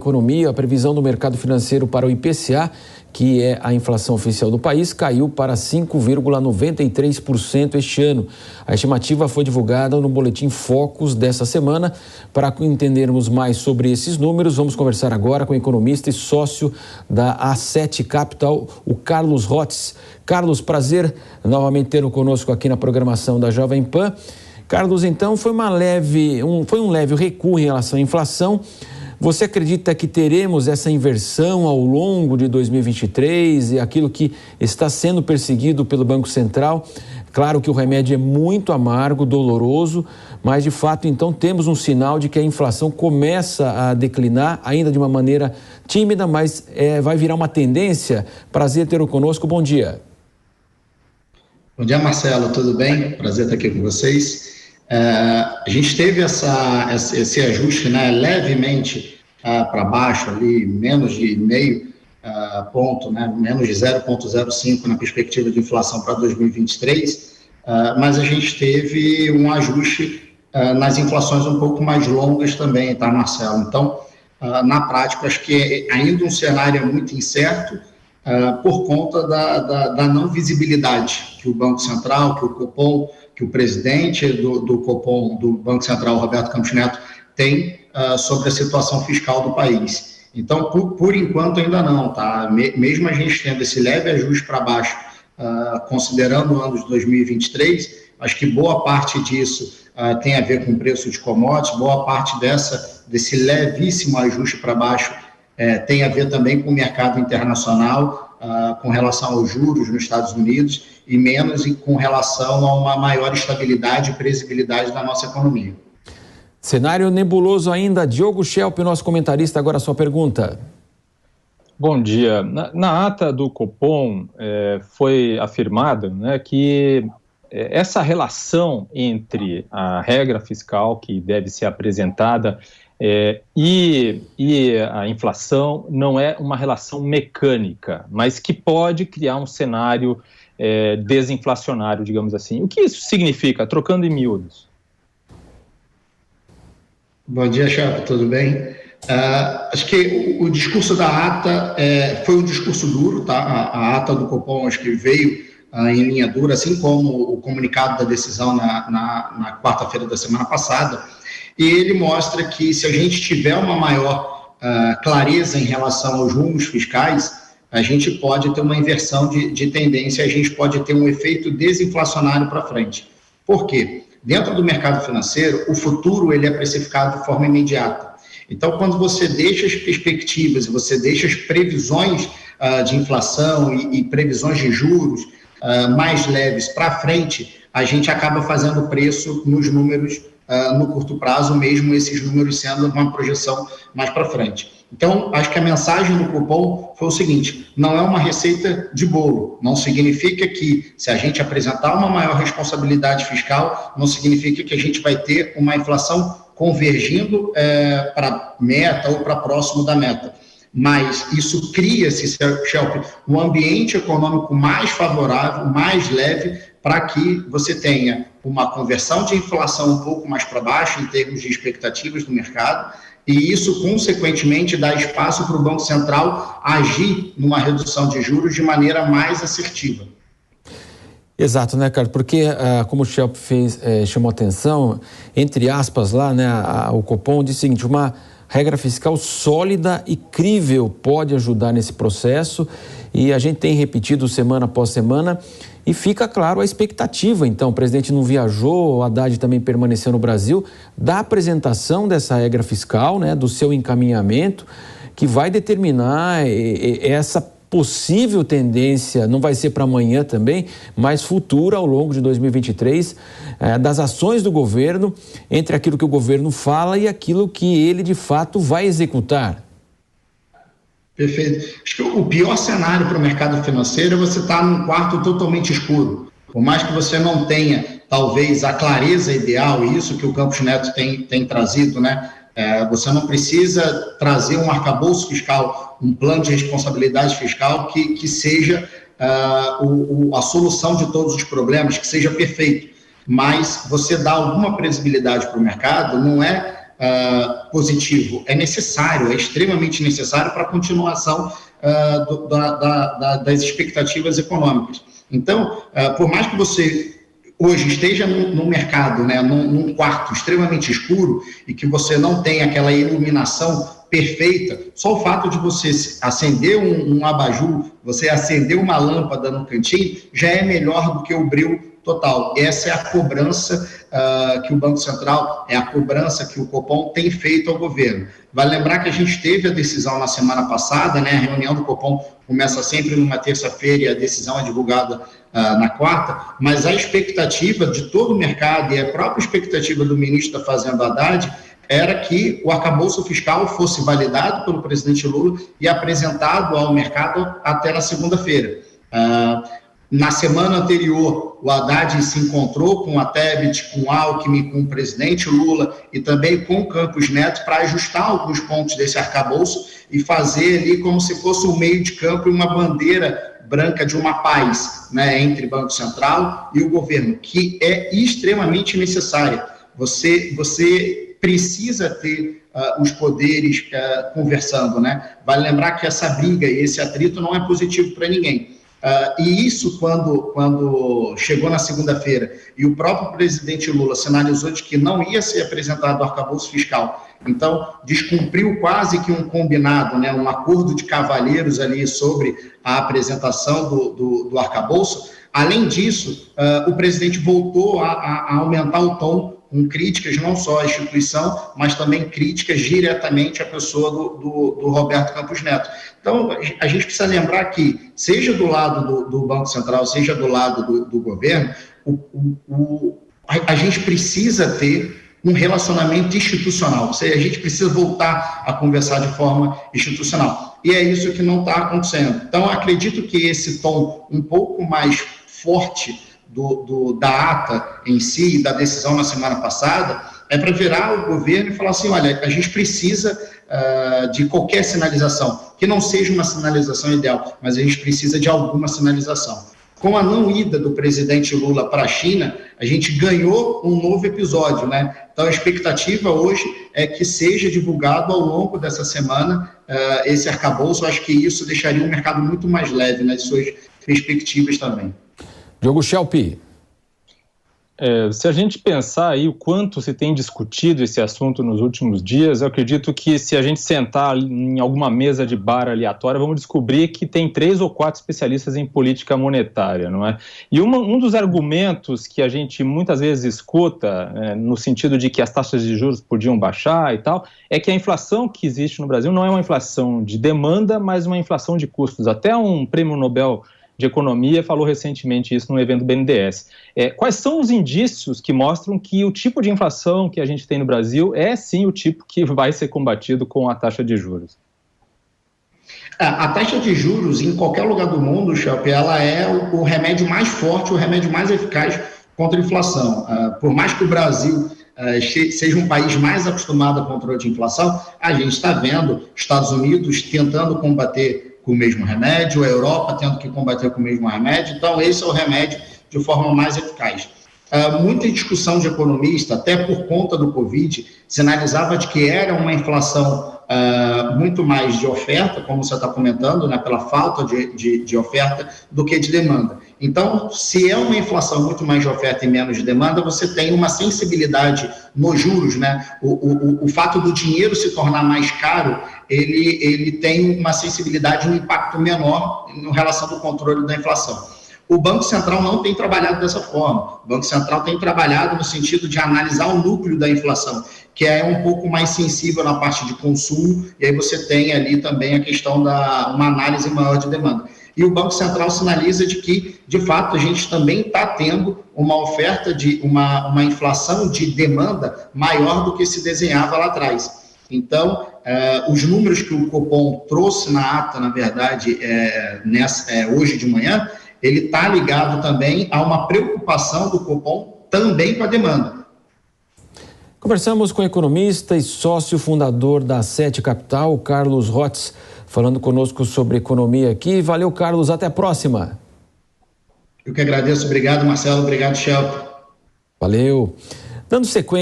Economia, a previsão do mercado financeiro para o IPCA, que é a inflação oficial do país, caiu para 5,93% este ano. A estimativa foi divulgada no Boletim Focus dessa semana. Para entendermos mais sobre esses números, vamos conversar agora com o economista e sócio da A7 Capital, o Carlos Rotz. Carlos, prazer novamente tê-lo conosco aqui na programação da Jovem Pan. Carlos, então, foi um leve recuo em relação à inflação. Você acredita que teremos essa inversão ao longo de 2023 e aquilo que está sendo perseguido pelo Banco Central? Claro que o remédio é muito amargo, doloroso, mas de fato então temos um sinal de que a inflação começa a declinar, ainda de uma maneira tímida, mas vai virar uma tendência. Prazer tê-lo conosco, bom dia. Bom dia, Marcelo, tudo bem? Prazer estar aqui com vocês. A gente teve esse ajuste, né, levemente para baixo, ali, menos de meio ponto, né, menos de 0,05 na perspectiva de inflação para 2023, mas a gente teve um ajuste nas inflações um pouco mais longas também, tá, Marcelo? Então, na prática, acho que ainda um cenário muito incerto por conta da não visibilidade que o Banco Central, que o Copom, que o presidente do Copom, do Banco Central, Roberto Campos Neto, tem sobre a situação fiscal do país. Então, por enquanto, ainda não, tá? Mesmo a gente tendo esse leve ajuste para baixo, considerando o ano de 2023, acho que boa parte disso tem a ver com o preço de commodities, boa parte desse levíssimo ajuste para baixo tem a ver também com o mercado internacional, com relação aos juros nos Estados Unidos e menos com relação a uma maior estabilidade e previsibilidade da nossa economia. Cenário nebuloso ainda. Diogo Schelp, nosso comentarista, agora a sua pergunta. Bom dia. Na ata do Copom foi afirmado, né, que essa relação entre a regra fiscal que deve ser apresentada e a inflação não é uma relação mecânica, mas que pode criar um cenário desinflacionário, digamos assim. O que isso significa, trocando em miúdos? Bom dia, Chapa, tudo bem? Acho que o discurso da ata foi um discurso duro, tá? A ata do Copom, acho que veio em linha dura, assim como o comunicado da decisão na quarta-feira da semana passada, e ele mostra que se a gente tiver uma maior clareza em relação aos rumos fiscais, a gente pode ter uma inversão de tendência, a gente pode ter um efeito desinflacionário para frente. Por quê? Dentro do mercado financeiro, o futuro ele é precificado de forma imediata. Então, quando você deixa as perspectivas, você deixa as previsões de inflação e previsões de juros mais leves para frente, a gente acaba fazendo preço nos números no curto prazo, mesmo esses números sendo uma projeção mais para frente. Então, acho que a mensagem do Copom foi o seguinte: não é uma receita de bolo, não significa que se a gente apresentar uma maior responsabilidade fiscal, não significa que a gente vai ter uma inflação convergindo para meta ou para próximo da meta. Mas isso cria-se, Schelp, um ambiente econômico mais favorável, mais leve, para que você tenha uma conversão de inflação um pouco mais para baixo em termos de expectativas do mercado, e isso, consequentemente, dá espaço para o Banco Central agir numa redução de juros de maneira mais assertiva. Exato, né, Carlos? Porque, como o Schelp chamou atenção, entre aspas lá, né, o Copom disse o seguinte: uma regra fiscal sólida e crível pode ajudar nesse processo, e a gente tem repetido semana após semana, e fica claro a expectativa. Então, o presidente não viajou, o Haddad também permaneceu no Brasil, da apresentação dessa regra fiscal, né, do seu encaminhamento, que vai determinar essa possível tendência, não vai ser para amanhã também, mas futura ao longo de 2023, das ações do governo, entre aquilo que o governo fala e aquilo que ele de fato vai executar. Perfeito. Acho que o pior cenário para o mercado financeiro é você estar num quarto totalmente escuro. Por mais que você não tenha, talvez, a clareza ideal, e isso que o Campos Neto tem trazido, né? Você não precisa trazer um arcabouço fiscal, um plano de responsabilidade fiscal que seja a solução de todos os problemas, que seja perfeito. Mas você dá alguma previsibilidade para o mercado, não é positivo, é necessário, é extremamente necessário para a continuação das expectativas econômicas. Então, por mais que você hoje esteja no mercado, né, num quarto extremamente escuro e que você não tem aquela iluminação perfeita, só o fato de você acender um abajur, você acender uma lâmpada no cantinho, já é melhor do que o brilho total. Essa é a cobrança que o Banco Central, é a cobrança que o Copom tem feito ao governo. Vale lembrar que a gente teve a decisão na semana passada, né? A reunião do Copom começa sempre numa terça-feira e a decisão é divulgada na quarta, mas a expectativa de todo o mercado e a própria expectativa do ministro da Fazenda, Haddad, era que o arcabouço fiscal fosse validado pelo presidente Lula e apresentado ao mercado até na segunda-feira. Na semana anterior, o Haddad se encontrou com a Tebet, com o Alckmin, com o presidente Lula e também com o Campos Neto para ajustar alguns pontos desse arcabouço e fazer ali como se fosse um meio de campo e uma bandeira branca de uma paz, né, entre Banco Central e o governo, que é extremamente necessária. Você precisa ter os poderes conversando, né? Vale lembrar que essa briga e esse atrito não é positivo para ninguém. E isso, quando chegou na segunda-feira e o próprio presidente Lula sinalizou de que não ia ser apresentado o arcabouço fiscal, então descumpriu quase que um combinado, né, um acordo de cavalheiros ali sobre a apresentação do arcabouço. Além disso, o presidente voltou a aumentar o tom com críticas não só à instituição, mas também críticas diretamente à pessoa do Roberto Campos Neto. Então, a gente precisa lembrar que, seja do lado do Banco Central, seja do lado do governo, a gente precisa ter um relacionamento institucional, ou seja, a gente precisa voltar a conversar de forma institucional. E é isso que não está acontecendo. Então, acredito que esse tom um pouco mais forte da ata em si, da decisão na semana passada, é para virar o governo e falar assim, olha, a gente precisa de qualquer sinalização, que não seja uma sinalização ideal, mas a gente precisa de alguma sinalização. Com a não ida do presidente Lula para a China, a gente ganhou um novo episódio, né? Então, a expectativa hoje é que seja divulgado ao longo dessa semana esse arcabouço. Eu acho que isso deixaria o mercado muito mais leve nas suas perspectivas também. Diogo Schelp. Se a gente pensar aí o quanto se tem discutido esse assunto nos últimos dias, eu acredito que se a gente sentar em alguma mesa de bar aleatória, vamos descobrir que tem 3 ou 4 especialistas em política monetária, não é? E um dos argumentos que a gente muitas vezes escuta, no sentido de que as taxas de juros podiam baixar e tal, é que a inflação que existe no Brasil não é uma inflação de demanda, mas uma inflação de custos. Até um prêmio Nobel de Economia falou recentemente isso no evento BNDES. Quais são os indícios que mostram que o tipo de inflação que a gente tem no Brasil é sim o tipo que vai ser combatido com a taxa de juros? A taxa de juros, em qualquer lugar do mundo, Schelp, ela é o remédio mais forte, o remédio mais eficaz contra a inflação. Por mais que o Brasil seja um país mais acostumado a controle de inflação, a gente está vendo Estados Unidos tentando combater com o mesmo remédio, a Europa tendo que combater com o mesmo remédio, então esse é o remédio de forma mais eficaz. Muita discussão de economista, até por conta do Covid, sinalizava de que era uma inflação muito mais de oferta, como você está comentando, né, pela falta de oferta, do que de demanda. Então, se é uma inflação muito mais de oferta e menos de demanda, você tem uma sensibilidade nos juros, né? O fato do dinheiro se tornar mais caro, ele tem uma sensibilidade, um impacto menor em relação ao controle da inflação. O Banco Central não tem trabalhado dessa forma. O Banco Central tem trabalhado no sentido de analisar o núcleo da inflação, que é um pouco mais sensível na parte de consumo, e aí você tem ali também a questão uma análise maior de demanda. E o Banco Central sinaliza de que, de fato, a gente também está tendo uma oferta de uma inflação de demanda maior do que se desenhava lá atrás. Então, os números que o Copom trouxe na ata, na verdade, hoje de manhã, ele está ligado também a uma preocupação do Copom também com a demanda. Conversamos com o economista e sócio fundador da A7 Capital, Carlos Rotz, falando conosco sobre economia aqui. Valeu, Carlos, até a próxima. Eu que agradeço, obrigado, Marcelo, obrigado, Schelp. Valeu. Dando sequência